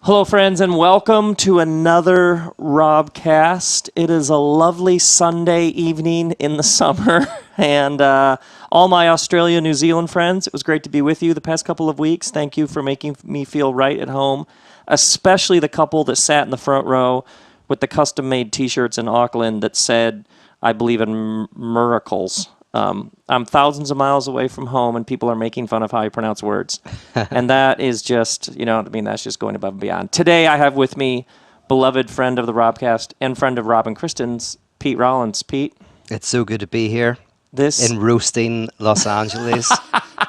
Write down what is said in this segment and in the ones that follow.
Hello, friends, and welcome to another RobCast. It is a lovely Sunday evening in the summer, and all my Australia, New Zealand friends, it was great to be with you the past couple of weeks. Thank you for making me feel right at home, especially the couple that sat in the front row with the custom-made T-shirts in Auckland that said, "I believe in miracles." I'm thousands of miles away from home, and people are making fun of how I pronounce words. And that is just, that's just going above and beyond. Today, I have with me beloved friend of the RobCast and friend of Rob and Kristen's, Pete Rollins. Pete? It's so good to be here. In roasting Los Angeles,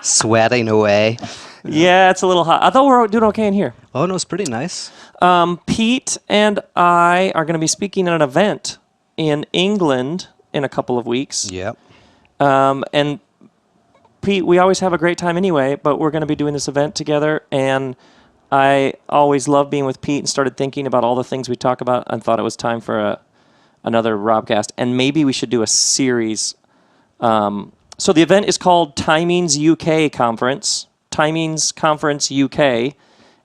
sweating away. Yeah, it's a little hot. I thought we were doing okay in here. Oh, no, it's pretty nice. Pete and I are going to be speaking at an event in England in a couple of weeks. Yep. And Pete, we always have a great time anyway, but we're going to be doing this event together, and I always love being with Pete and started thinking about all the things we talk about and thought it was time for another RobCast, and maybe we should do a series. So the event is called Timings UK Conference, Timings Conference UK,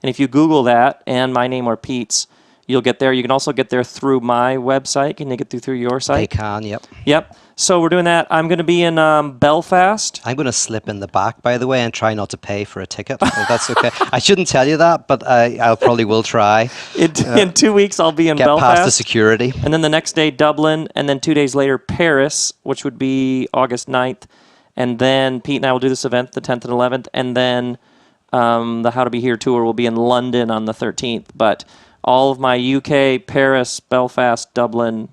and if you Google that and my name or Pete's, you'll get there. You can also get there through my website. Can you get through your site? They can, yep. Yep. So we're doing that. I'm going to be in Belfast. I'm going to slip in the back, by the way, and try not to pay for a ticket, if that's okay. I shouldn't tell you that, but I probably will try. In 2 weeks, I'll be in Belfast. Get past the security. And then the next day, Dublin. And then 2 days later, Paris, which would be August 9th. And then Pete and I will do this event the 10th and 11th. And then the How to Be Here tour will be in London on the 13th. But all of my UK, Paris, Belfast, Dublin,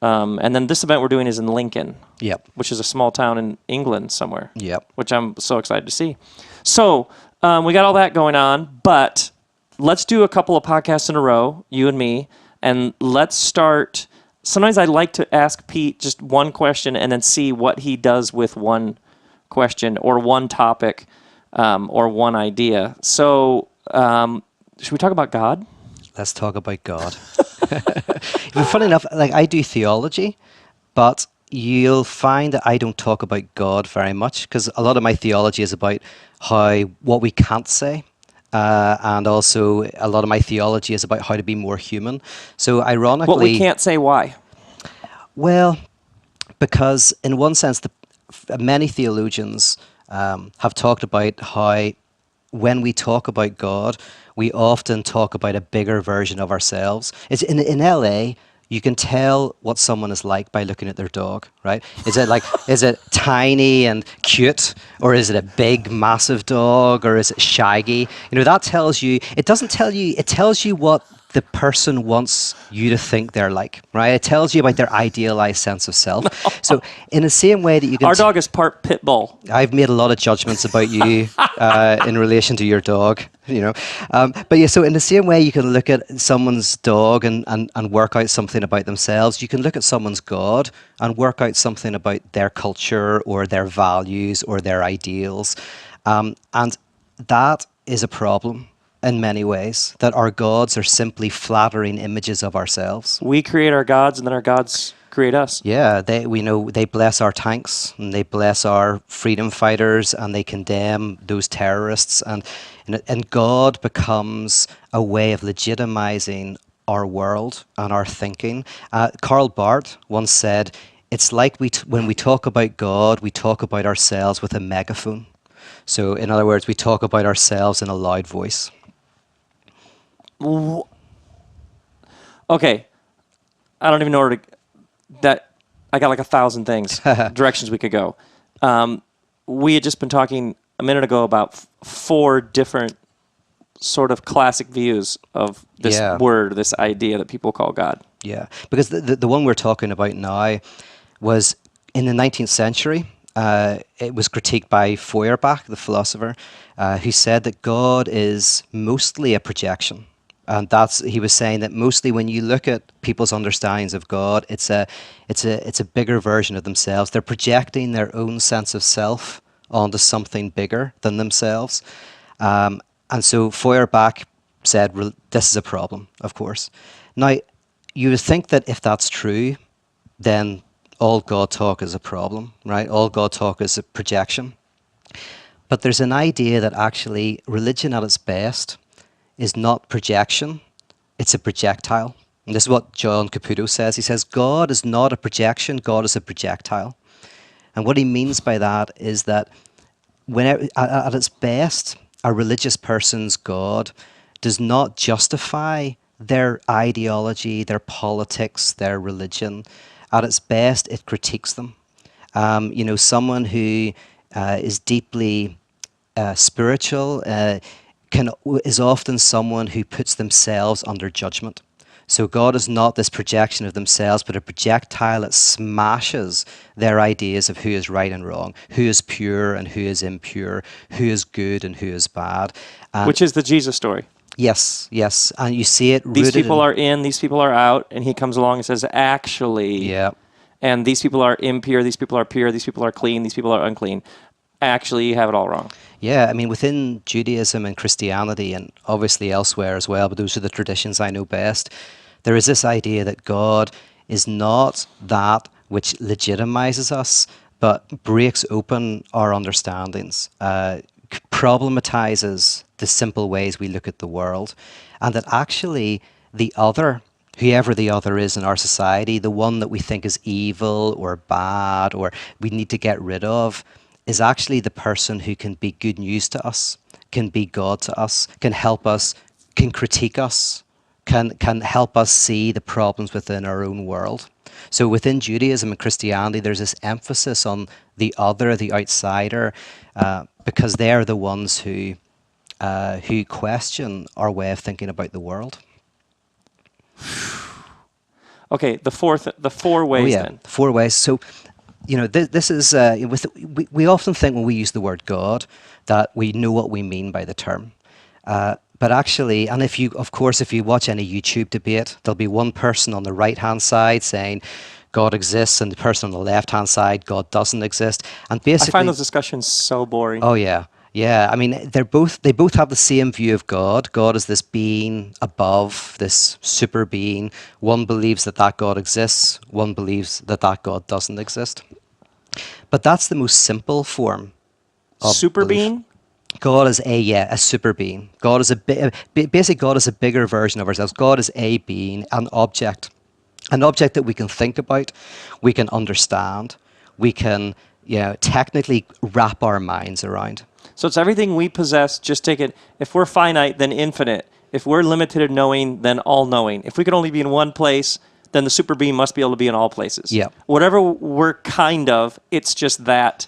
and then this event we're doing is in Lincoln, which is a small town in England somewhere, which I'm so excited to see. So we got all that going on, but let's do a couple of podcasts in a row, you and me, and let's start. Sometimes I like to ask Pete just one question and then see what he does with one question or one topic or one idea. So should we talk about God? Let's talk about God. Funny enough, like I do theology, but you'll find that I don't talk about God very much because a lot of my theology is about what we can't say. And also a lot of my theology is about how to be more human. So ironically... What we can't say, why? Well, because in one sense, many theologians have talked about how when we talk about God, we often talk about a bigger version of ourselves. It's in LA, you can tell what someone is like by looking at their dog, right? Is it tiny and cute, or is it a big, massive dog, or is it shaggy? That tells you, it tells you what the person wants you to think they're like, right? It tells you about their idealized sense of self. No. So in the same way that you can... Our dog is part pit bull. I've made a lot of judgments about you in relation to your dog, But yeah, so in the same way you can look at someone's dog and work out something about themselves, you can look at someone's God and work out something about their culture or their values or their ideals. And that is a problem in many ways, that our gods are simply flattering images of ourselves. We create our gods, and then our gods create us. Yeah, they bless our tanks, and they bless our freedom fighters, and they condemn those terrorists, and God becomes a way of legitimizing our world and our thinking. Karl Barth once said, it's like when we talk about God, we talk about ourselves with a megaphone. So in other words, we talk about ourselves in a loud voice. Okay, I don't even know I got like 1,000 things, directions we could go. We had just been talking a minute ago about 4 different sort of classic views of this word, this idea that people call God. Yeah, because the one we're talking about now was in the 19th century. It was critiqued by Feuerbach, the philosopher, who said that God is mostly a projection. And he was saying that mostly when you look at people's understandings of God, it's a bigger version of themselves. They're projecting their own sense of self onto something bigger than themselves. And so Feuerbach said, this is a problem, of course. Now, you would think that if that's true, then all God talk is a problem, right? All God talk is a projection. But there's an idea that actually religion at its best is not projection, it's a projectile. And this is what John Caputo says. He says, God is not a projection, God is a projectile. And what he means by that is that at its best, a religious person's God does not justify their ideology, their politics, their religion. At its best, it critiques them. Someone who is deeply spiritual is often someone who puts themselves under judgment. So God is not this projection of themselves, but a projectile that smashes their ideas of who is right and wrong, who is pure and who is impure, who is good and who is bad. Which is the Jesus story. Yes, yes. And you see it These rooted people are in, these people are out, and he comes along and says, actually, Yeah. and these people are impure, these people are pure, these people are clean, these people are unclean. Actually, you have it all wrong. Yeah, I mean, within Judaism and Christianity, and obviously elsewhere as well, but those are the traditions I know best, there is this idea that God is not that which legitimizes us, but breaks open our understandings, problematizes the simple ways we look at the world, and that actually the other, whoever the other is in our society, the one that we think is evil or bad or we need to get rid of, is actually the person who can be good news to us, can be God to us, can help us, can critique us, can help us see the problems within our own world. So within Judaism and Christianity, there's this emphasis on the other, the outsider, because they're the ones who question our way of thinking about the world. Okay, the four ways then. 4 ways. So, this is we often think when we use the word God that we know what we mean by the term. But actually, and if you watch any YouTube debate, there'll be one person on the right-hand side saying God exists, and the person on the left-hand side, God doesn't exist. And basically, I find those discussions so boring. Oh yeah, yeah. I mean, they both have the same view of God. God is this being above, this super being. One believes that God exists. One believes that God doesn't exist. But that's the most simple form of Super belief. being? God is a super being. God is basically God is a bigger version of ourselves. God is a being, an object that we can think about, we can understand, we can technically wrap our minds around. So it's everything we possess. Just take it. If we're finite, then infinite. If we're limited in knowing, then all-knowing. If we could only be in one place, then the super being must be able to be in all places. Yeah. Whatever we're kind of, it's just that.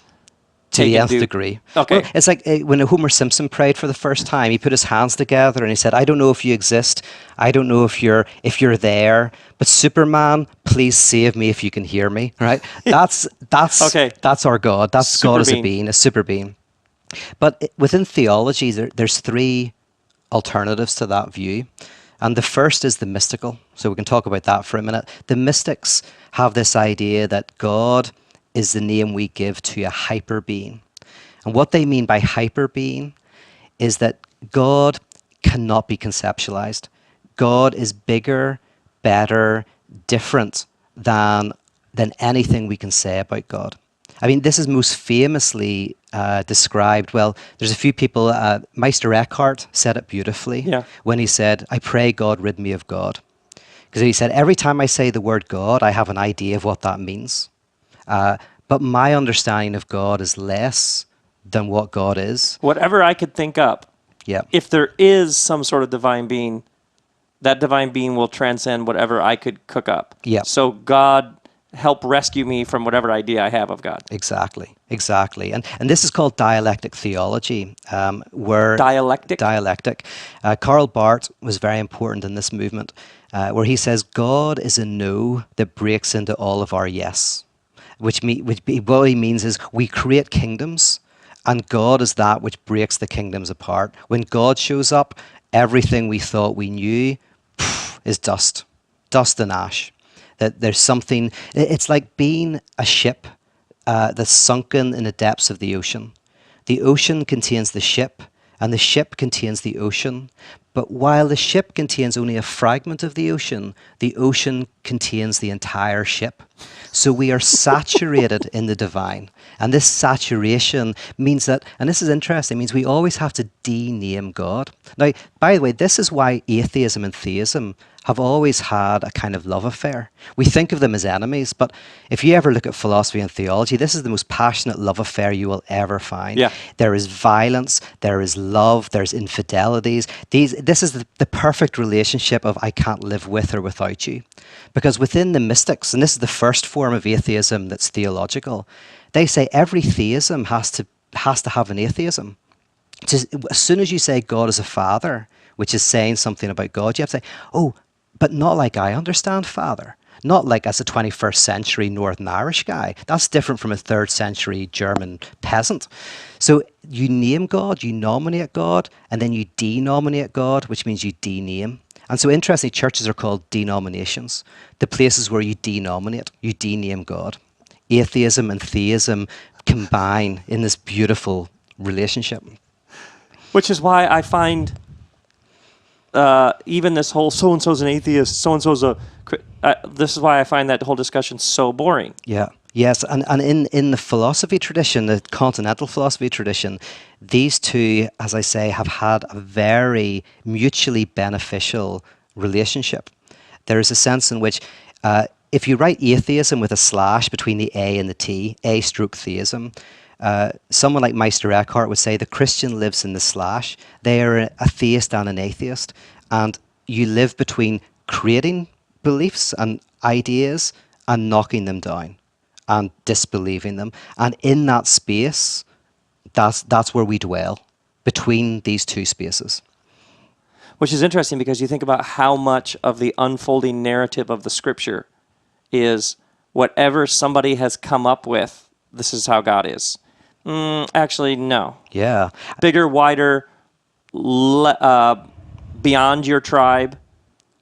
To the nth degree. Okay. Well, it's like when Homer Simpson prayed for the first time. He put his hands together and he said, "I don't know if you exist. I don't know if you're there. But Superman, please save me if you can hear me." Right? That's okay. That's our God. That's Super God as being. a being, a super being. But within theology, there's 3 alternatives to that view. And the first is the mystical. So we can talk about that for a minute. The mystics have this idea that God is the name we give to a hyper being. And what they mean by hyper being is that God cannot be conceptualized. God is bigger, better, different than anything we can say about God. I mean, this is most famously described. Well, there's a few people. Meister Eckhart said it beautifully when he said, "I pray God rid me of God." Because he said, every time I say the word God, I have an idea of what that means. But my understanding of God is less than what God is. Whatever I could think up, if there is some sort of divine being, that divine being will transcend whatever I could cook up. So God, help rescue me from whatever idea I have of God. Exactly. And this is called dialectic theology. Dialectic. Karl Barth was very important in this movement, where he says, God is a no that breaks into all of our yes. What he means is we create kingdoms, and God is that which breaks the kingdoms apart. When God shows up, everything we thought we knew is dust and ash. That there's something. It's like being a ship that's sunken in the depths of the ocean. The ocean contains the ship, and the ship contains the ocean, But while the ship contains only a fragment of the ocean contains the entire ship. So we are saturated in the divine. And this saturation means that, and this is interesting, means we always have to dename God. Now, by the way, this is why atheism and theism have always had a kind of love affair. We think of them as enemies, but if you ever look at philosophy and theology, this is the most passionate love affair you will ever find. Yeah. There is violence, there is love, there's infidelities. This is the perfect relationship of I can't live with or without you. Because within the mystics, and this is the first form of atheism that's theological, they say every theism has to have an atheism. As soon as you say God is a father, which is saying something about God, you have to say, oh, but not like I understand Father. Not like as a 21st century Northern Irish guy. That's different from a 3rd century German peasant. So you name God, you nominate God, and then you denominate God, which means you dename. And so interestingly, churches are called denominations. The places where you denominate, you dename God. Atheism and theism combine in this beautiful relationship. Which is why I find even this whole so-and-so's an atheist, so-and-so's this is why I find that whole discussion so boring. Yeah. Yes, and in the philosophy tradition, the Continental Philosophy tradition, these two, as I say, have had a very mutually beneficial relationship. There is a sense in which if you write atheism with a slash between the A and the T, A/theism, someone like Meister Eckhart would say the Christian lives in the slash. They are a theist and an atheist, and you live between creating beliefs and ideas and knocking them down and disbelieving them. And in that space, that's where we dwell, between these two spaces. Which is interesting because you think about how much of the unfolding narrative of the scripture is whatever somebody has come up with, this is how God is. Actually, no. Yeah. Bigger, wider, beyond your tribe,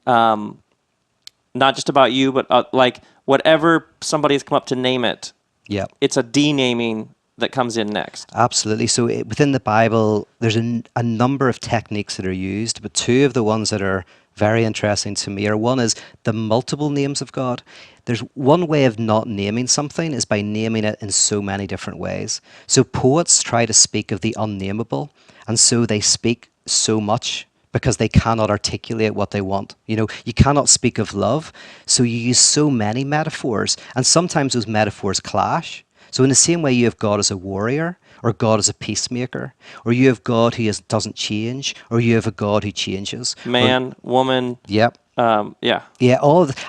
not just about you, but like whatever somebody has come up to name it, Yeah. it's a denaming that comes in next. Absolutely. So within the Bible, there's a number of techniques that are used, but two of the ones that are very interesting to me are, one is the multiple names of God. There's one way of not naming something is by naming it in so many different ways. So poets try to speak of the unnameable, and so they speak so much because they cannot articulate what they want. You know, you cannot speak of love, so you use so many metaphors, and sometimes those metaphors clash. So in the same way you have God as a warrior, or God as a peacemaker, or you have God who doesn't change, or you have a God who changes. Man, woman. Yep. Yeah. Yeah,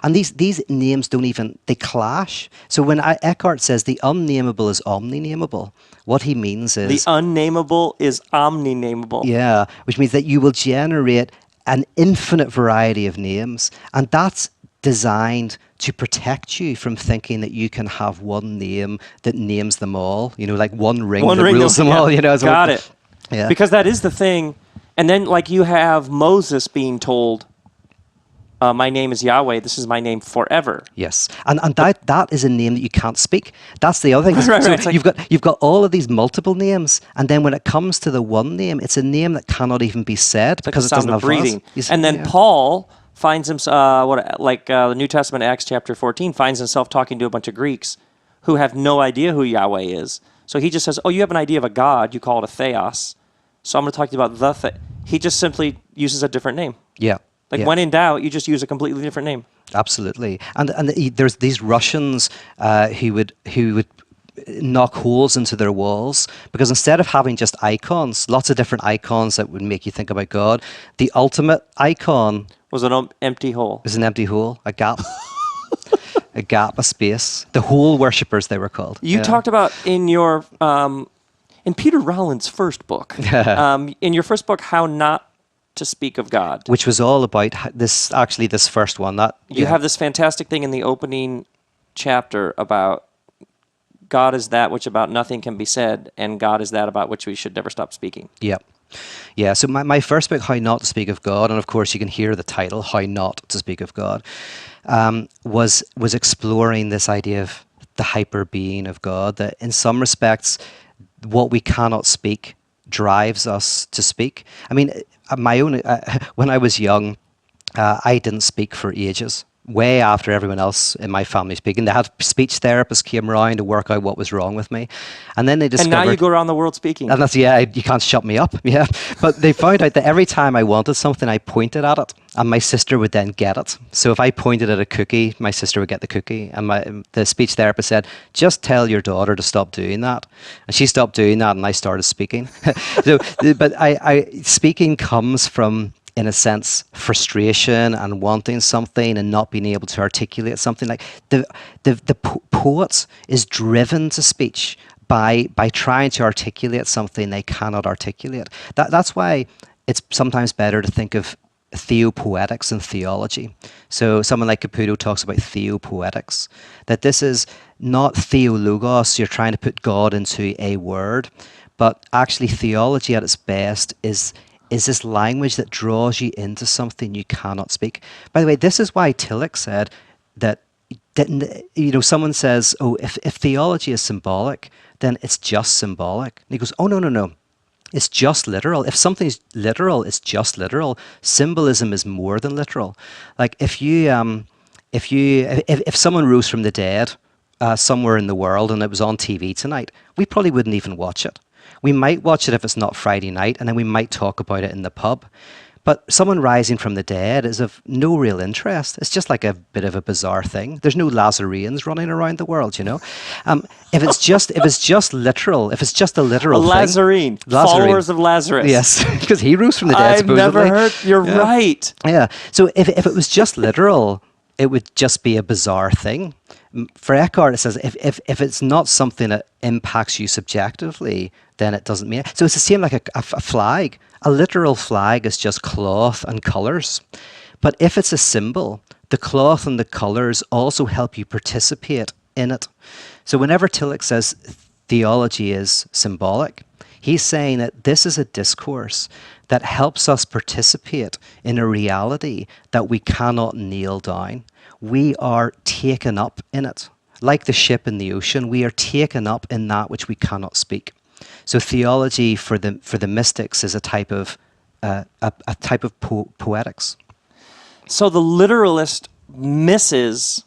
and these names they clash. So when Eckhart says the unnameable is omni-nameable, what he means is... The unnameable is omni-nameable. Yeah, which means that you will generate an infinite variety of names, and that's designed to protect you from thinking that you can have one name that names them all, you know, like one ring that rules them all, you know. Got it. Yeah. Because that is the thing. And then like you have Moses being told, my name is Yahweh, this is my name forever. Yes, and that is a name that you can't speak. That's the other thing. Right, so right. you've got all of these multiple names, and then when it comes to the one name, it's a name that cannot even be said because it doesn't have breathing. vowels. And then Paul finds himself, the New Testament, Acts chapter 14, finds himself talking to a bunch of Greeks who have no idea who Yahweh is. So he just says, oh, you have an idea of a God, you call it a theos. So I'm going to talk to you about he just simply uses a different name. Yeah. Like when in doubt, you just use a completely different name. Absolutely. And there's these Russians who would knock holes into their walls because instead of having just icons, lots of different icons that would make you think about God, the ultimate icon was an empty hole. Is an empty hole, a gap. A gap, a space. The hole worshippers, they were called. You talked about in your in Peter Rollins' first book, in your first book, How Not to Speak of God, which was all about this first one. You have this fantastic thing in the opening chapter about God is that which about nothing can be said, and God is that about which we should never stop speaking. Yep. Yeah, so my first book, How Not to Speak of God, and of course you can hear the title, How Not to Speak of God, was exploring this idea of the hyper-being of God, that in some respects, what we cannot speak drives us to speak. I mean, my own, when I was young, I didn't speak for ages. Way after everyone else in my family speaking, they had speech therapists came around to work out what was wrong with me, and then they discovered. And now you go around the world speaking. And that's you can't shut me up. Yeah, but they found out that every time I wanted something, I pointed at it, and my sister would then get it. So if I pointed at a cookie, my sister would get the cookie, and the speech therapist said, "Just tell your daughter to stop doing that," and she stopped doing that, and I started speaking. So, but I speaking comes from, in a sense, frustration and wanting something and not being able to articulate something. Like the poet is driven to speech by trying to articulate something they cannot articulate. That's why it's sometimes better to think of theopoetics and theology. So someone like Caputo talks about theopoetics, that this is not theologos, you're trying to put God into a word, but actually theology at its best is this language that draws you into something you cannot speak. By the way, this is why Tillich said that someone says, oh, if theology is symbolic, then it's just symbolic. And he goes, oh, no. It's just literal. If something's literal, it's just literal. Symbolism is more than literal. Like if someone rose from the dead somewhere in the world and it was on TV tonight, we probably wouldn't even watch it. We might watch it if it's not Friday night, and then we might talk about it in the pub. But someone rising from the dead is of no real interest. It's just like a bit of a bizarre thing. There's no Lazareans running around the world, you know. If it's just literal, if it's just a literal Lazarene, followers of Lazarus. Yes, because he rose from the dead. I've never heard. You're right. Yeah. So if it was just literal, it would just be a bizarre thing. For Eckhart, it says if it's not something that impacts you subjectively, then it doesn't mean it. So it's the same like a flag. A literal flag is just cloth and colours. But if it's a symbol, the cloth and the colours also help you participate in it. So whenever Tillich says theology is symbolic, he's saying that this is a discourse that helps us participate in a reality that we cannot nail down. We are taken up in it. Like the ship in the ocean, we are taken up in that which we cannot speak. So theology for the mystics is a type of poetics. So the literalist misses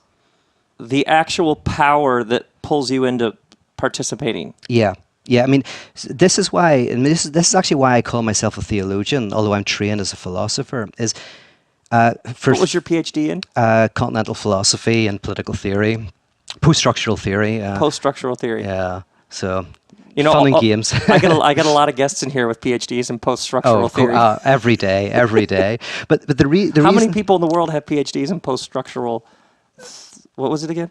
the actual power that pulls you into participating. Yeah. I mean, this is why, and this is actually why I call myself a theologian, although I'm trained as a philosopher. What was your PhD in? Continental Philosophy and Political Theory, Post-structural theory. Post-structural theory. Yeah. So. Fun and games. I get a lot of guests in here with PhDs in post-structural theory. Every day. But the reason. How many people in the world have PhDs in post-structural? What was it again?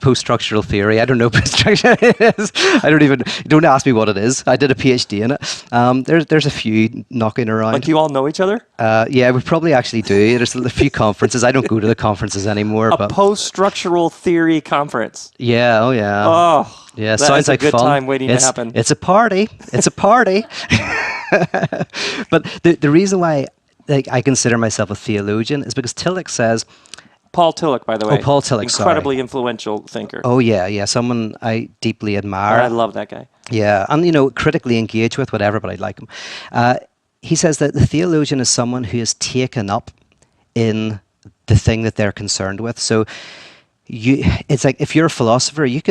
Post-structural theory. I don't know what it is. Don't ask me what it is. I did a PhD in it. There's a few knocking around. Like you all know each other? Yeah, we probably actually do. There's a few conferences. I don't go to the conferences anymore. A post-structual theory conference. Yeah. Oh yeah. Oh. Yeah, that sounds is a like good fun. time waiting to happen. It's a party. It's a party. But the reason why I consider myself a theologian is because Tillich says. Paul Tillich, by the way. Oh, Paul Tillich, incredibly influential thinker. Oh yeah, someone I deeply admire. I love that guy. Yeah, and critically engage with whatever, but I like him. He says that the theologian is someone who is taken up in the thing that they're concerned with. So. It's like if you're a philosopher, you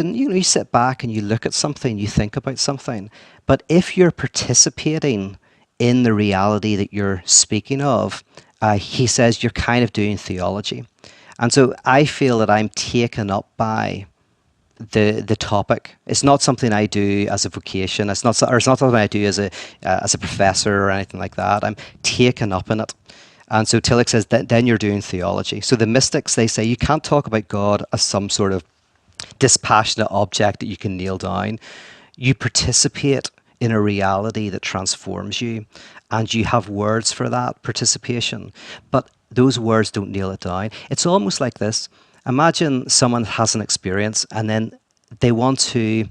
sit back and you look at something, you think about something. But if you're participating in the reality that you're speaking of, he says you're kind of doing theology. And so I feel that I'm taken up by the topic. It's not something I do as a vocation. It's not something I do as a professor or anything like that. I'm taken up in it. And so Tillich says that then you're doing theology. So the mystics, they say you can't talk about God as some sort of dispassionate object that you can nail down. You participate in a reality that transforms you, and you have words for that participation. But those words don't nail it down. It's almost like this. Imagine someone has an experience and then they want to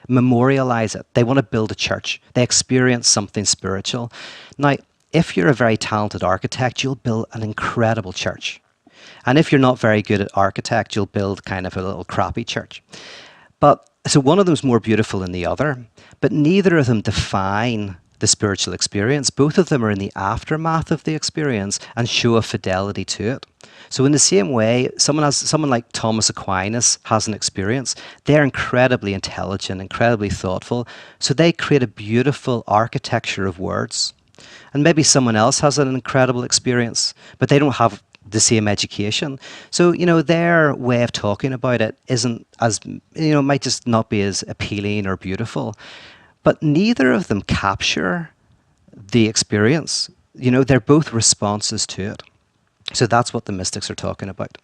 memorialize it. They want to build a church. They experience something spiritual. Now, if you're a very talented architect, you'll build an incredible church. And if you're not very good at architect, you'll build kind of a little crappy church. But so one of them's more beautiful than the other, but neither of them define the spiritual experience. Both of them are in the aftermath of the experience and show a fidelity to it. So in the same way, someone like Thomas Aquinas has an experience. They're incredibly intelligent, incredibly thoughtful. So they create a beautiful architecture of words. And maybe someone else has an incredible experience, but they don't have the same education. So, their way of talking about it isn't as, might just not be as appealing or beautiful. But neither of them capture the experience. They're both responses to it. So that's what the mystics are talking about.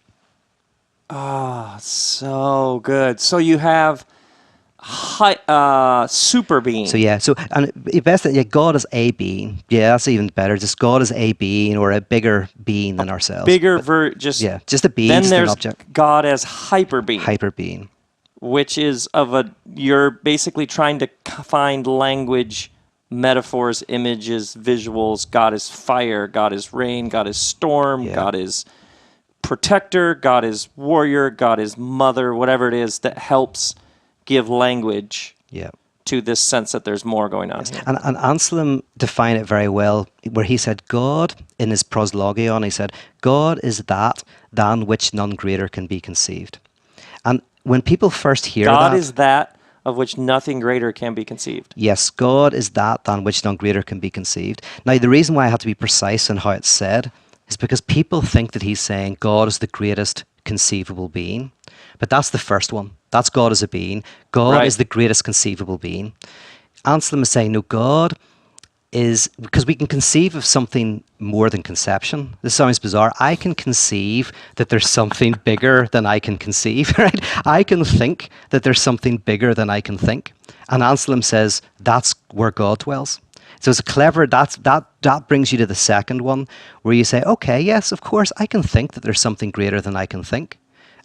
Ah, so good. So you have super being. God is a being. Yeah, that's even better. Just God is a being or a bigger being than ourselves. Just a being. Then just there's an object. God as hyper being. Hyper being, which is you're basically trying to find language, metaphors, images, visuals. God is fire. God is rain. God is storm. Yeah. God is protector. God is warrior. God is mother. Whatever it is that helps give language to this sense that there's more going on here. And Anselm defined it very well, where he said, God, in his proslogion, he said, God is that than which none greater can be conceived. And when people first hear God is that of which nothing greater can be conceived. Yes, God is that than which none greater can be conceived. Now, the reason why I have to be precise in how it's said is because people think that he's saying God is the greatest conceivable being. But that's the first one. That's God as a being. God is the greatest conceivable being. Anselm is saying, no, God is, because we can conceive of something more than conception. This sounds bizarre. I can conceive that there's something bigger than I can conceive, right? I can think that there's something bigger than I can think. And Anselm says that's where God dwells. So it's clever, that brings you to the second one, where you say, okay, yes, of course, I can think that there's something greater than I can think.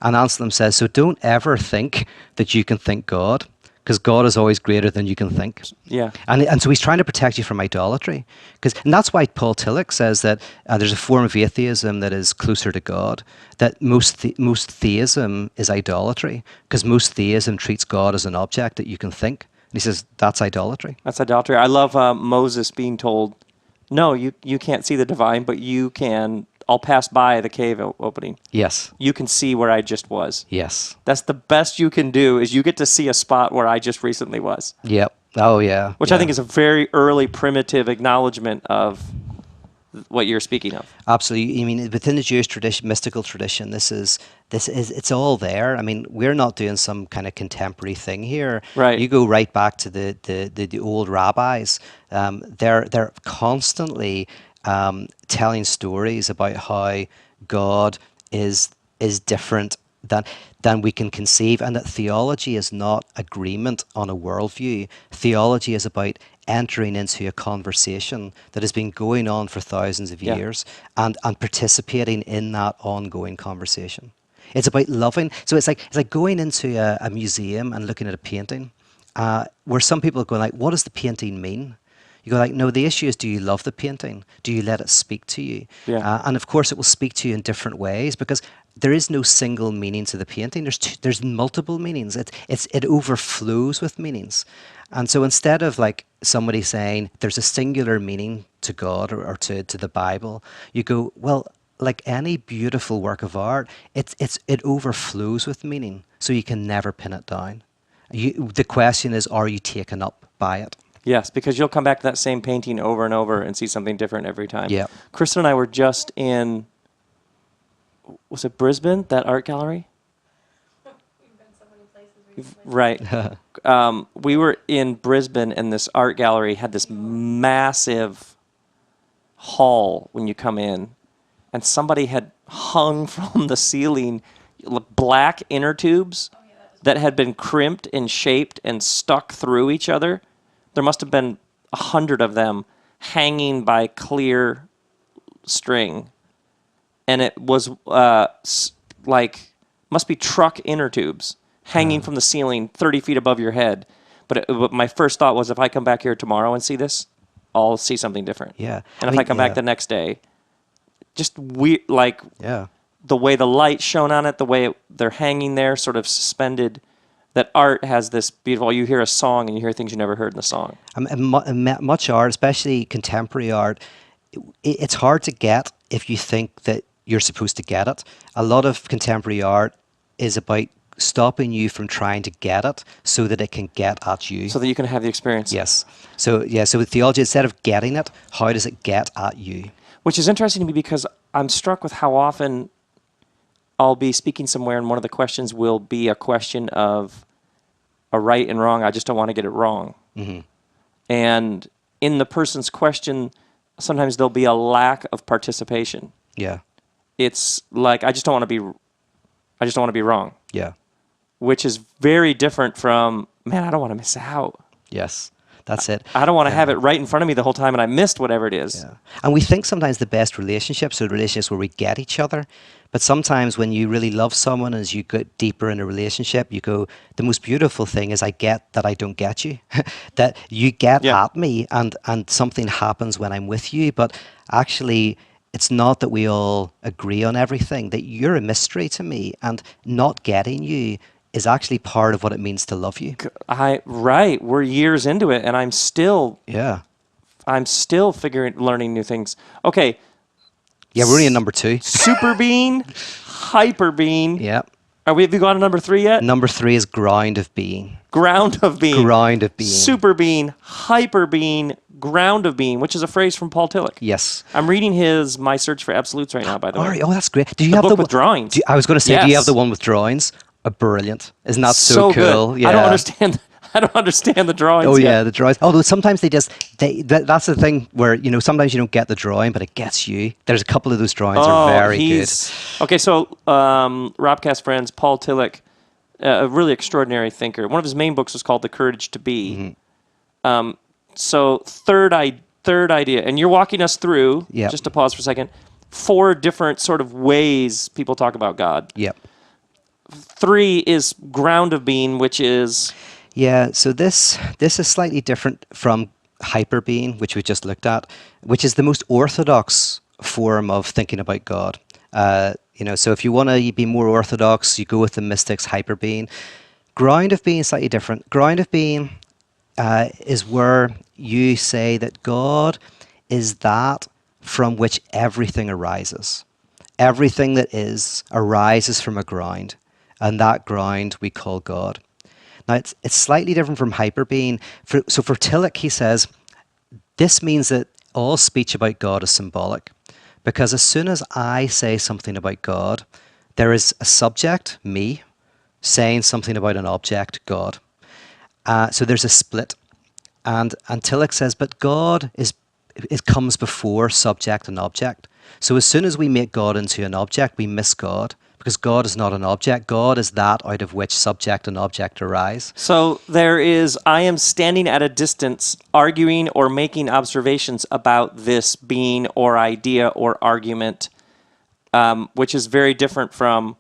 And Anselm says, so don't ever think that you can think God, because God is always greater than you can think. Yeah. And so he's trying to protect you from idolatry. And that's why Paul Tillich says that there's a form of atheism that is closer to God, that most theism is idolatry, because most theism treats God as an object that you can think. And he says, that's idolatry. That's idolatry. I love Moses being told, no, you can't see the divine, but you can. I'll pass by the cave opening. Yes. You can see where I just was. Yes. That's the best you can do, is you get to see a spot where I just recently was. Yep. Oh, yeah. Which I think is a very early primitive acknowledgement of what you're speaking of. Absolutely. I mean, within the Jewish tradition, mystical tradition, it's all there. I mean, we're not doing some kind of contemporary thing here. Right. You go right back to the old rabbis. They're constantly telling stories about how God is different than we can conceive, and that theology is not agreement on a worldview. Theology is about entering into a conversation that has been going on for thousands of years and participating in that ongoing conversation. It's about loving. So it's like going into a museum and looking at a painting, where some people are going like, what does the painting mean? You go like, no, the issue is, do you love the painting? Do you let it speak to you? Yeah. And of course, it will speak to you in different ways, because there is no single meaning to the painting. There's multiple meanings. It overflows with meanings. And so instead of like somebody saying there's a singular meaning to God or to the Bible, you go, well, like any beautiful work of art, it overflows with meaning, so you can never pin it down. The question is, are you taken up by it? Yes, because you'll come back to that same painting over and over and see something different every time. Yeah. Kristen and I were just in, was it Brisbane, that art gallery? We've been so many places recently. Right. We were in Brisbane, and this art gallery had this massive hall when you come in, and somebody had hung from the ceiling black inner tubes that had been crimped and shaped and stuck through each other. There must have been 100 of them hanging by clear string. And it was must be truck inner tubes hanging from the ceiling 30 feet above your head. But my first thought was, if I come back here tomorrow and see this, I'll see something different. Yeah. And if I come back the next day, just weird, the way the light shone on it, the way they're hanging there sort of suspended. that art has this beautiful, you hear a song and you hear things you never heard in the song. And much art, especially contemporary art, it's hard to get if you think that you're supposed to get it. A lot of contemporary art is about stopping you from trying to get it so that it can get at you. So that you can have the experience. Yes. So with theology, instead of getting it, how does it get at you? Which is interesting to me because I'm struck with how often I'll be speaking somewhere and one of the questions will be a question of a right and wrong. I just don't want to get it wrong. Mm-hmm. And in the person's question, sometimes there'll be a lack of participation. Yeah. It's like, I just don't want to be wrong. Yeah. Which is very different from, man, I don't want to miss out. Yes. That's it. I don't want to have it right in front of me the whole time and I missed whatever it is. Yeah. And we think sometimes the best relationships are relationships where we get each other. But sometimes when you really love someone, as you get deeper in a relationship, you go, the most beautiful thing is I get that I don't get you. That you get at me and something happens when I'm with you. But actually, it's not that we all agree on everything, that you're a mystery to me, and not getting you is actually part of what it means to love you. Right. We're years into it and I'm still learning new things. Okay. Yeah, we're only in number 2. Super being, hyper being. Yeah. Have you gone to number 3 yet? Number 3 is ground of being. Ground of being. Ground of being. Super being, hyper being, ground of being, which is a phrase from Paul Tillich. Yes. I'm reading his My Search for Absolutes right now, by the way. Oh, that's great. Do you the have book with drawings. I was going to say, yes. Do you have the one with drawings? Brilliant. Isn't that so cool? Good. Yeah. I don't understand the drawings. Oh, yet. yeah, the drawings. Although sometimes that's the thing where, sometimes you don't get the drawing, but it gets you. There's a couple of those drawings are very good. Okay, so RobCast friends, Paul Tillich, a really extraordinary thinker. One of his main books was called The Courage to Be. Mm-hmm. So third idea, and you're walking us through, just to pause for a second, 4 different sort of ways people talk about God. Yep. 3 is ground of being, which is... Yeah, so this is slightly different from hyperbeing, which we just looked at, which is the most orthodox form of thinking about God. So if you want to be more orthodox, you go with the mystics hyperbeing. Ground of being is slightly different. Ground of being is where you say that God is that from which everything arises. Everything that is arises from a ground, and that ground we call God. Now, it's slightly different from hyperbeing. So for Tillich, he says, this means that all speech about God is symbolic. Because as soon as I say something about God, there is a subject, me, saying something about an object, God. So there's a split. And Tillich says, but God it comes before subject and object. So as soon as we make God into an object, we miss God. Because God is not an object. God is that out of which subject and object arise. So there is, I am standing at a distance arguing or making observations about this being or idea or argument, which is very different from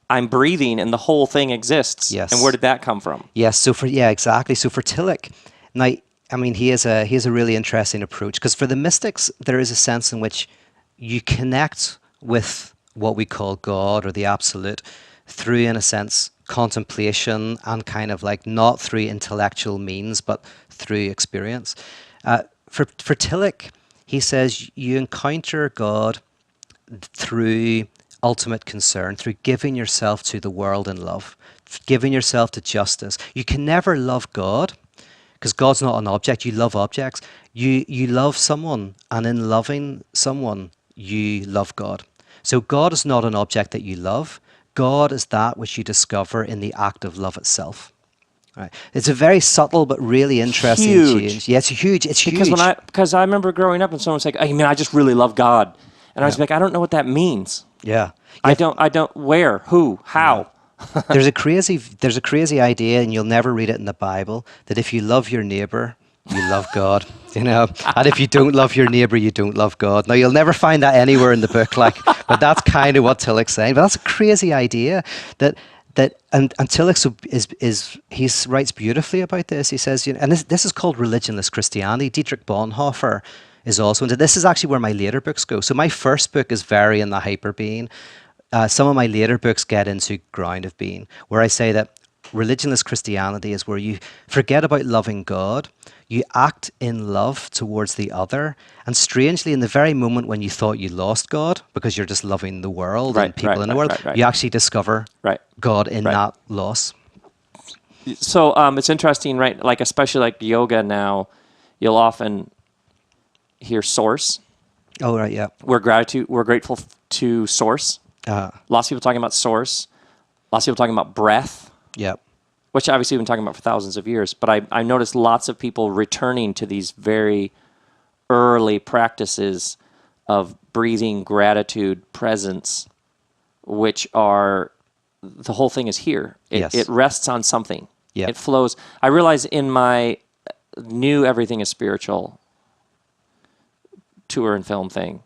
I'm breathing and the whole thing exists. Yes. And where did that come from? Yes, exactly. So for Tillich, now, he has a really interesting approach. Because for the mystics, there is a sense in which you connect with what we call God or the absolute through, in a sense, contemplation and kind of like not through intellectual means, but through experience. For Tillich, he says you encounter God through ultimate concern, through giving yourself to the world in love, giving yourself to justice. You can never love God because God's not an object. You love objects. You love someone, and in loving someone, you love God. So God is not an object that you love. God is that which you discover in the act of love itself. Right. It's a very subtle but really interesting change. Yeah, it's huge. It's huge. Because I remember growing up and someone was like, "I mean, I just really love God," and I was like, "I don't know what that means." Yeah. I don't. Where? Who? How? Yeah. There's a crazy idea, and you'll never read it in the Bible, that if you love your neighbor, you love God, and if you don't love your neighbor, you don't love God. Now, you'll never find that anywhere in the book, but that's kind of what Tillich's saying. But that's a crazy idea and Tillich he writes beautifully about this. He says, and this is called religionless Christianity. Dietrich Bonhoeffer is also into this. Is actually where my later books go. So my first book is very in the hyper being. Some of my later books get into ground of being, where I say that religionless Christianity is where you forget about loving God, you act in love towards the other, and strangely, in the very moment when you thought you lost God because you're just loving the world and people in the world, you actually discover God in that loss. So it's interesting, right? Like, especially like yoga now, you'll often hear source. Oh, right, yeah. We're grateful to source. Lots of people talking about source. Lots of people talking about breath. Yeah. Which obviously we've been talking about for thousands of years. But I noticed lots of people returning to these very early practices of breathing, gratitude, presence, which are, the whole thing is here. It rests on something. It flows. I realize in my new Everything is Spiritual tour and film thing,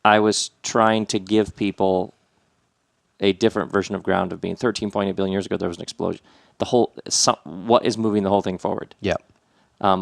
I was trying to give people a different version of ground of being. 13.8 billion years ago, there was an explosion. What is moving the whole thing forward? Yeah.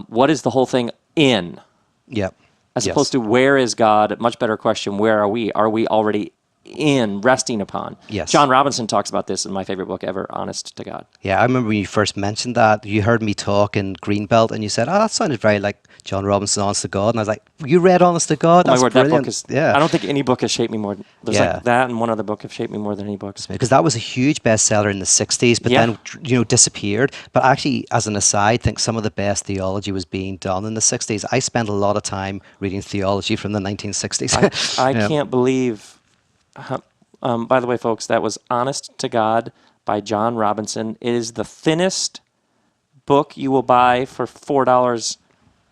What is the whole thing in? Yeah. As opposed to where is God? Much better question, where are we? Are we already in, resting upon? Yes. John Robinson talks about this in my favorite book ever, Honest to God. Yeah, I remember when you first mentioned that, you heard me talk in Greenbelt and you said, oh, that sounded very like John Robinson, Honest to God. And I was like, you read Honest to God? That's brilliant. That book is, I don't think any book has shaped me more. There's like that and one other book have shaped me more than any books. Because that was a huge bestseller in the 60s, but then, disappeared. But actually, as an aside, I think some of the best theology was being done in the 60s. I spent a lot of time reading theology from the 1960s. I can't believe... by the way, folks, that was Honest to God by John Robinson. It is the thinnest book you will buy for $4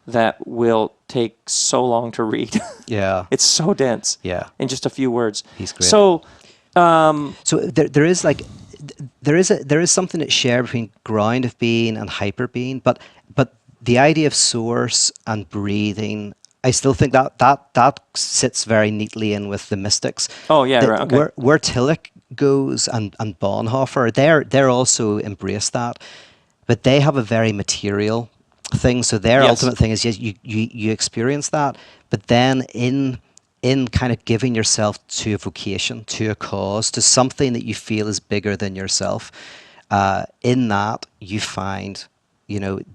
that will take so long to read. Yeah. It's so dense. Yeah. In just a few words. He's great. So there is something that's shared between ground of being and hyper being, but the idea of source and breathing, I still think that sits very neatly in with the mystics. Oh yeah, right. Okay. Where Tillich goes and Bonhoeffer, they're also embrace that, but they have a very material thing. So their ultimate thing is you experience that, but then in kind of giving yourself to a vocation, to a cause, to something that you feel is bigger than yourself, in that you find,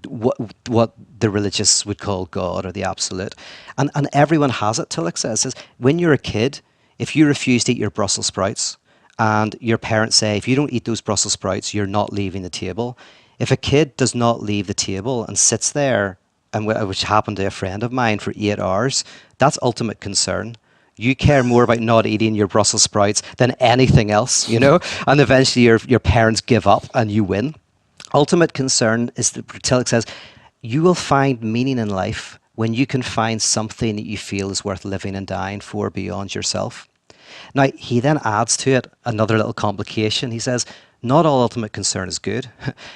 what the religious would call God or the absolute. And everyone has it, Tillich says when you're a kid, if you refuse to eat your Brussels sprouts and your parents say, if you don't eat those Brussels sprouts, you're not leaving the table. If a kid does not leave the table and sits there, and which happened to a friend of mine for 8 hours, that's ultimate concern. You care more about not eating your Brussels sprouts than anything else, and eventually your parents give up and you win. Ultimate concern is that Tillich says, you will find meaning in life when you can find something that you feel is worth living and dying for beyond yourself. Now, he then adds to it another little complication. He says, not all ultimate concern is good,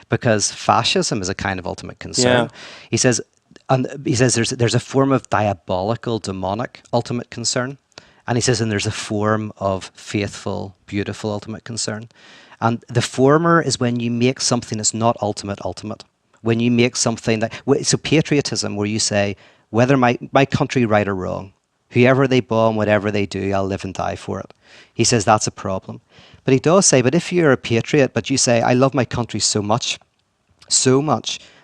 because fascism is a kind of ultimate concern. Yeah. He says there's a form of diabolical, demonic ultimate concern. And he says, and there's a form of faithful, beautiful ultimate concern. And the former is when you make something that's not ultimate. When you make something so patriotism, where you say, whether my country right or wrong, whoever they bomb, whatever they do, I'll live and die for it. He says that's a problem. But he does say, but if you're a patriot, but you say, I love my country so much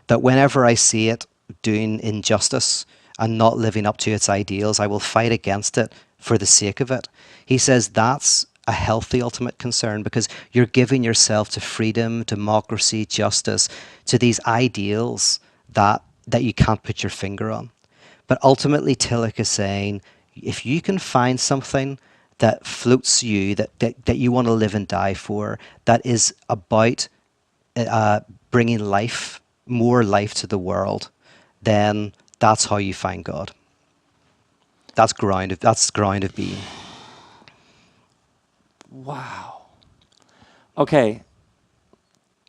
that whenever I see it doing injustice and not living up to its ideals, I will fight against it for the sake of it. He says that's a healthy ultimate concern, because you're giving yourself to freedom, democracy, justice, to these ideals that you can't put your finger on. But ultimately, Tillich is saying, if you can find something that floats you, that you want to live and die for, that is about bringing more life to the world, then that's how you find God. That's ground of being. Wow. Okay.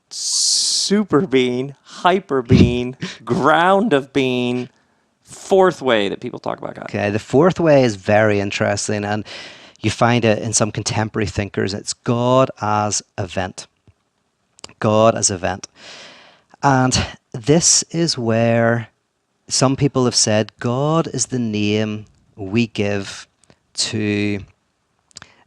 Super being, hyper being, ground of being, fourth way that people talk about God. Okay, the fourth way is very interesting, and you find it in some contemporary thinkers. It's God as event. God as event. And this is where some people have said God is the name we give to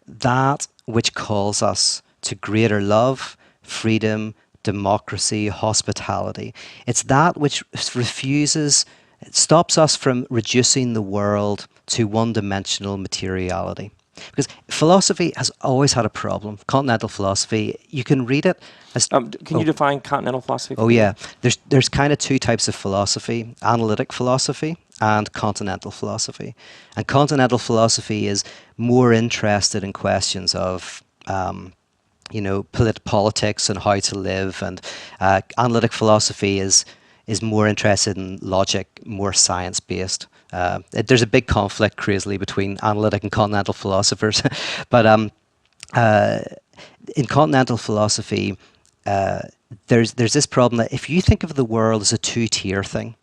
that which calls us to greater love, freedom, democracy, hospitality. It's that which refuses, it stops us from reducing the world to one-dimensional materiality. Because philosophy has always had a problem. Continental philosophy, you can read it as... Can you define continental philosophy? Oh yeah, there's kind of two types of philosophy: analytic philosophy and continental philosophy. And continental philosophy is more interested in questions of politics and how to live, and analytic philosophy is more interested in logic, more science based. There's a big conflict, crazily, between analytic and continental philosophers, but in continental philosophy, there's this problem that if you think of the world as a two-tier thing,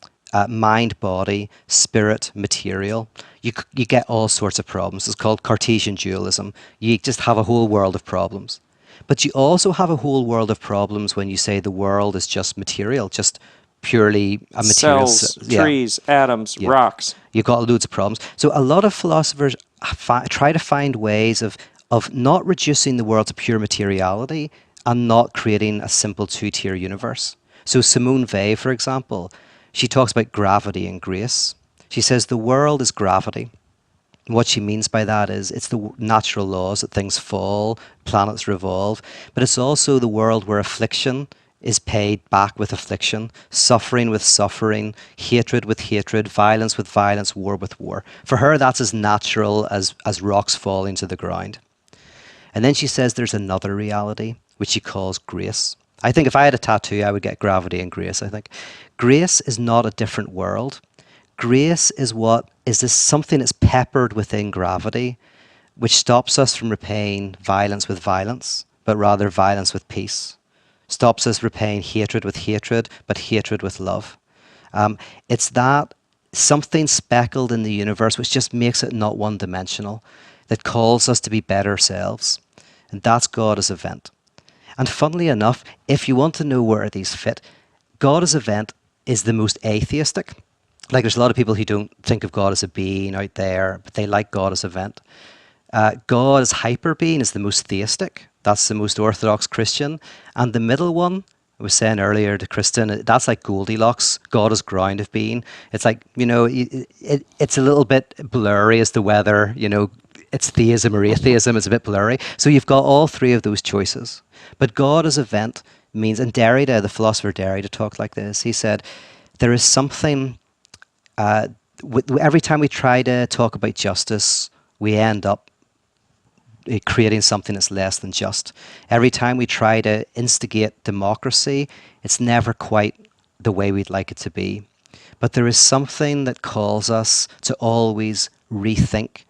mind, body, spirit, material, you get all sorts of problems. It's called Cartesian dualism. You just have a whole world of problems. But you also have a whole world of problems when you say the world is just material, just purely a material. Cells, trees, atoms, rocks. You've got loads of problems. So a lot of philosophers try to find ways of not reducing the world to pure materiality and not creating a simple two-tier universe. So Simone Weil, for example, she talks about gravity and grace. She says the world is gravity. And what she means by that is it's the natural laws that things fall, planets revolve, but it's also the world where affliction is paid back with affliction, suffering with suffering, hatred with hatred, violence with violence, war with war. For her, that's as natural as rocks falling to the ground. And then she says there's another reality, which she calls grace. I think if I had a tattoo, I would get gravity and grace, I think. Grace is not a different world. Grace is this something that's peppered within gravity, which stops us from repaying violence with violence, but rather violence with peace. Stops us repaying hatred with hatred, but hatred with love. It's that something speckled in the universe which just makes it not one-dimensional, that calls us to be better selves. And that's God as event. And funnily enough, if you want to know where these fit, God as event is the most atheistic. Like, there's a lot of people who don't think of God as a being out there, but they like God as event. God as hyper being is the most theistic. That's the most orthodox Christian. And the middle one, I was saying earlier to Kristen, that's like Goldilocks, God as ground of being. It's like, it's a little bit blurry as to whether, it's theism or atheism. It's a bit blurry. So you've got all three of those choices. But God as event means, and Derrida, the philosopher Derrida, talked like this. He said, there is something, every time we try to talk about justice, we end up creating something that's less than just. Every time we try to instigate democracy, it's never quite the way we'd like it to be. But there is something that calls us to always rethink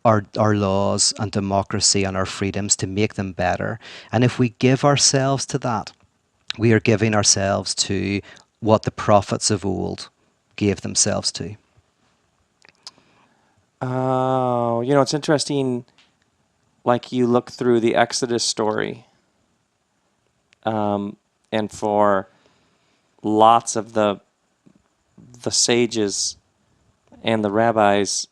our laws and democracy and our freedoms to make them better. And if we give ourselves to that, we are giving ourselves to what the prophets of old gave themselves to. Oh, it's interesting. Like, you look through the Exodus story, and for lots of the sages and the rabbis,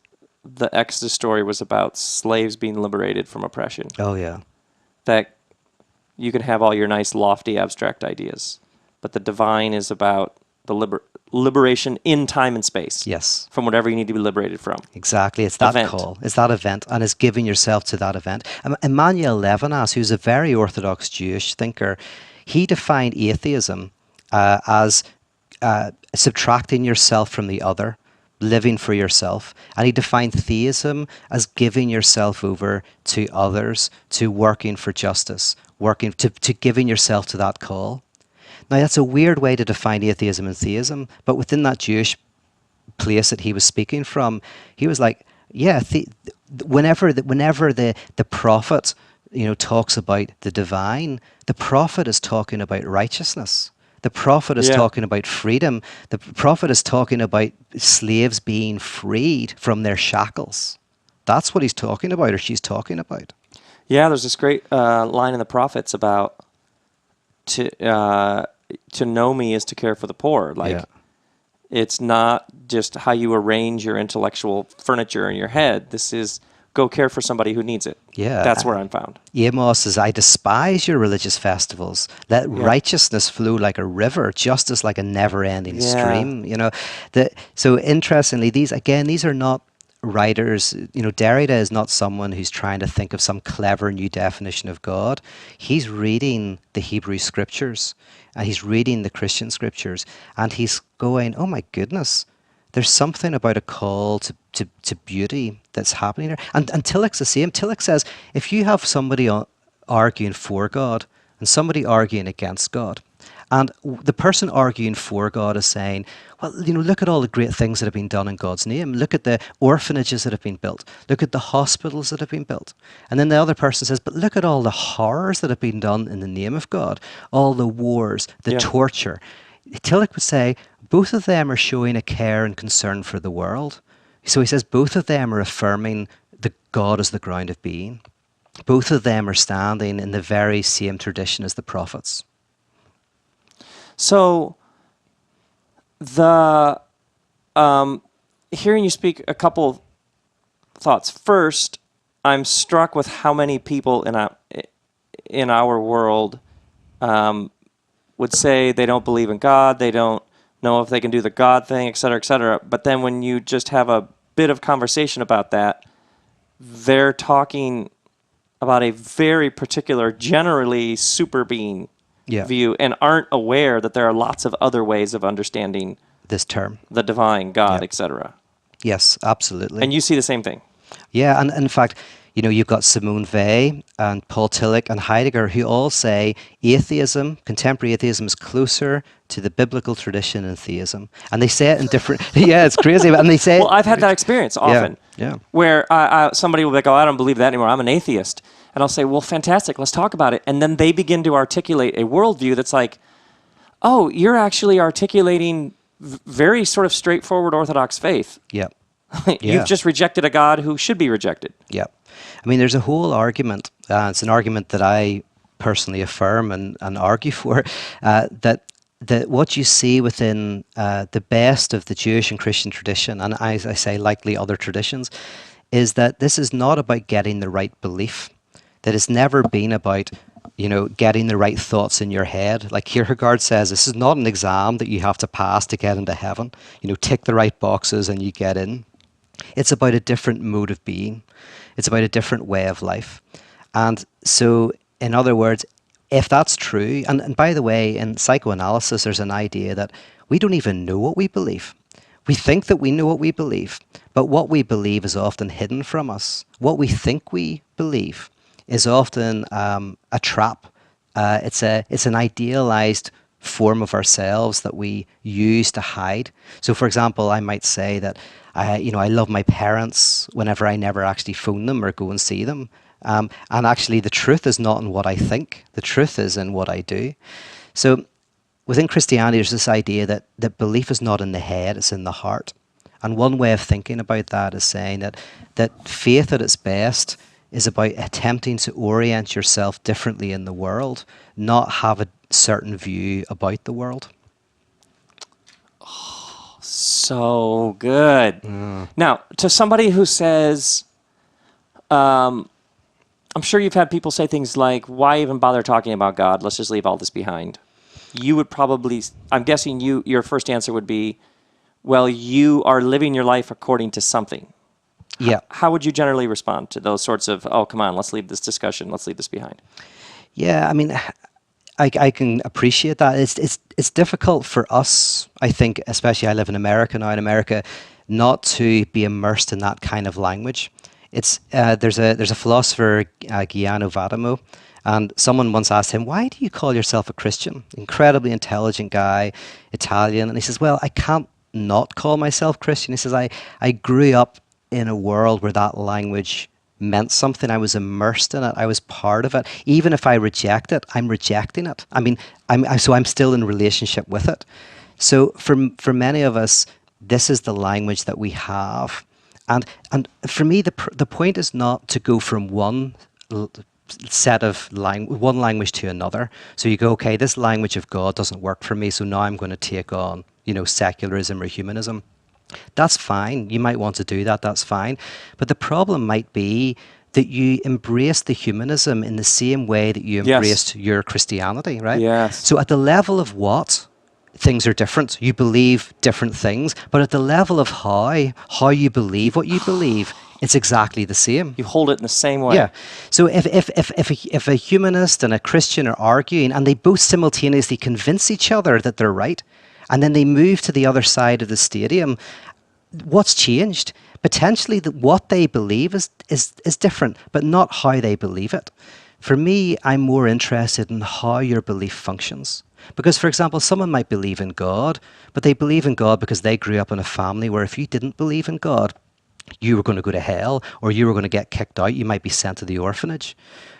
the Exodus story was about slaves being liberated from oppression. Oh, yeah. That you can have all your nice, lofty, abstract ideas, but the divine is about the liberation in time and space. Yes. From whatever you need to be liberated from. Exactly. It's that event. Call. It's that event, and it's giving yourself to that event. Emmanuel Levinas, who's a very orthodox Jewish thinker, he defined atheism as subtracting yourself from the other, living for yourself. And he defined theism as giving yourself over to others, to working for justice, working to giving yourself to that call. Now, that's a weird way to define atheism and theism, but within that Jewish place that he was speaking from, he was like, yeah, whenever the prophet, talks about the divine, the prophet is talking about righteousness. The prophet is talking about freedom. The prophet is talking about slaves being freed from their shackles. That's what he's talking about, or she's talking about. Yeah, there's this great line in the prophets about to know me is to care for the poor. It's not just how you arrange your intellectual furniture in your head. This is go care for somebody who needs it. Yeah. That's where I'm found. Amos says, I despise your religious festivals. Let Yeah. righteousness flow like a river, justice like a never-ending Yeah. stream. So interestingly, these are not writers. Derrida is not someone who's trying to think of some clever new definition of God. He's reading the Hebrew scriptures, and he's reading the Christian scriptures, and he's going, oh my goodness, there's something about a call to beauty that's happening there. And Tillich's the same. Tillich says, if you have somebody arguing for God and somebody arguing against God, and the person arguing for God is saying, well, look at all the great things that have been done in God's name. Look at the orphanages that have been built. Look at the hospitals that have been built. And then the other person says, but look at all the horrors that have been done in the name of God, all the wars, the torture. Tillich would say, both of them are showing a care and concern for the world. So he says both of them are affirming that God is the ground of being. Both of them are standing in the very same tradition as the prophets. So, hearing you speak, a couple thoughts. First, I'm struck with how many people in our world would say they don't believe in God, they don't know if they can do the God thing, et cetera, et cetera. But then when you just have a bit of conversation about that, they're talking about a very particular, generally super being view, and aren't aware that there are lots of other ways of understanding this term, the divine, God, etc. Yes, absolutely. And you see the same thing. Yeah, and in fact, you've got Simone Weil and Paul Tillich and Heidegger who all say contemporary atheism is closer to the biblical tradition in theism. And they say it in different... Yeah, it's crazy. And they say... Well, I've had that experience often. Yeah. Where somebody will be like, oh, I don't believe that anymore. I'm an atheist. And I'll say, well, fantastic. Let's talk about it. And then they begin to articulate a worldview that's like, oh, you're actually articulating very sort of straightforward Orthodox faith. Yeah. You've just rejected a God who should be rejected. Yeah. I mean, there's a whole argument. It's an argument that I personally affirm and argue for, that what you see within the best of the Jewish and Christian tradition, and as I say, likely other traditions, is that this is not about getting the right belief. That it's never been about, getting the right thoughts in your head. Like Kierkegaard says, this is not an exam that you have to pass to get into heaven. Tick the right boxes and you get in. It's about a different mode of being. It's about a different way of life. And so, in other words, if that's true, and by the way, in psychoanalysis, there's an idea that we don't even know what we believe. We think that we know what we believe, but what we believe is often hidden from us. What we think we believe is often a trap. It's an idealized form of ourselves that we use to hide. So, for example, I might say that I love my parents whenever I never actually phone them or go and see them. And actually, the truth is not in what I think. The truth is in what I do. So, within Christianity, there's this idea that belief is not in the head; it's in the heart. And one way of thinking about that is saying that faith at its best is about attempting to orient yourself differently in the world, not have a certain view about the world. Oh, so good. Now, to somebody who says, I'm sure you've had people say things like, why even bother talking about God? Let's just leave all this behind. You would probably, I'm guessing your first answer would be, well, you are living your life according to something. Yeah. How would you generally respond to those sorts of, oh, come on, let's leave this discussion, let's leave this behind? Yeah, I mean, I can appreciate that. It's difficult for us, I think, especially I live in America now, in America, not to be immersed in that kind of language. It's there's a philosopher, Giuliano Vadimo, and someone once asked him, why do you call yourself a Christian? Incredibly intelligent guy, Italian. And he says, well, I can't not call myself Christian. He says, I grew up in a world where that language meant something. I was immersed in it. I was part of it. Even if I reject it, I'm rejecting it. I mean, I'm still in relationship with it. So for many of us, this is the language that we have. And for me, the point is not to go from one set of one language to another. So you go, okay, this language of God doesn't work for me, so now I'm going to take on, secularism or humanism. That's fine. You might want to do that. That's fine. But the problem might be that you embrace the humanism in the same way that you Yes. embraced your Christianity, right? Yes. So at the level of what, things are different. You believe different things. But at the level of how you believe what you believe, it's exactly the same. You hold it in the same way. Yeah. So if a humanist and a Christian are arguing and they both simultaneously convince each other that they're right, and then they move to the other side of the stadium, what's changed? Potentially what they believe is different, but not how they believe it. For me, I'm more interested in how your belief functions. Because, for example, someone might believe in God, but they believe in God because they grew up in a family where if you didn't believe in God, you were going to go to hell or you were going to get kicked out. You might be sent to the orphanage.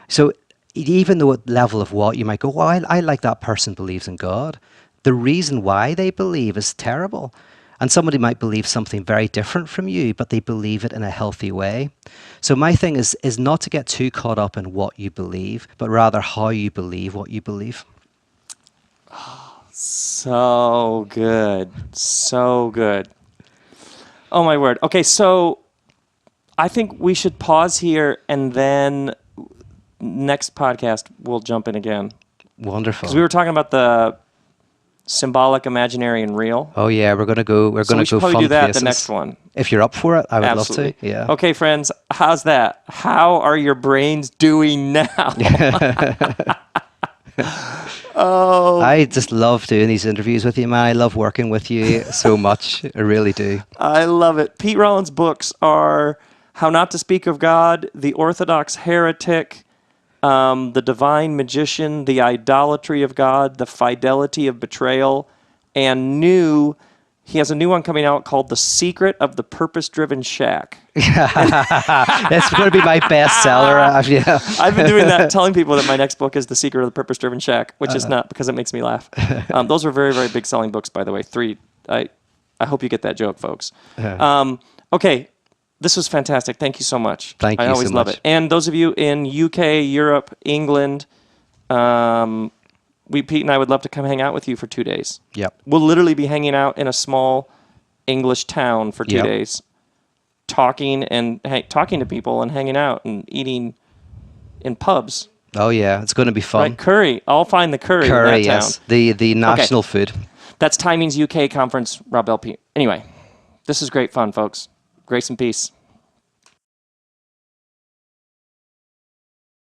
So even though at level of what, you might go, well, I like that person believes in God. The reason why they believe is terrible. And somebody might believe something very different from you, but they believe it in a healthy way. So my thing is not to get too caught up in what you believe, but rather how you believe what you believe. So good. So good. Oh, my word. Okay, so I think we should pause here, and then next podcast we'll jump in again. Wonderful. Because we were talking about the symbolic, imaginary, and real. Oh yeah, we're gonna go. We're So gonna we should go probably fun do that places. the next one. If you're up for it, I would Absolutely. love to. Yeah. Okay, friends, how's that? How are your brains doing now? Oh, I just love doing these interviews with you, man. I love working with you so much. I really do. I love it. Pete Rollins' books are How Not to Speak of God, The Orthodox Heretic, The Divine Magician, The Idolatry of God, The Fidelity of Betrayal, and he has a new one coming out called The Secret of the Purpose-Driven Shack. It's going to be my bestseller. Yeah. I've been doing that, telling people that my next book is The Secret of the Purpose-Driven Shack, which is not, because it makes me laugh. Those are very, very big selling books, by the way. 3. I hope you get that joke, folks. Okay, this was fantastic. Thank you so much. Thank you I always so love much. it. And those of you in UK, Europe, England, Pete and I would love to come hang out with you for 2 days. Yep. We'll literally be hanging out in a small English town for 2 Yep. days, talking to people and hanging out and eating in pubs. Oh yeah, it's going to be fun. Right, curry. I'll find the curry in Curry, that yes. town. The national food. That's Timing's UK conference, Rob LP. Anyway, this is great fun, folks. Grace and peace.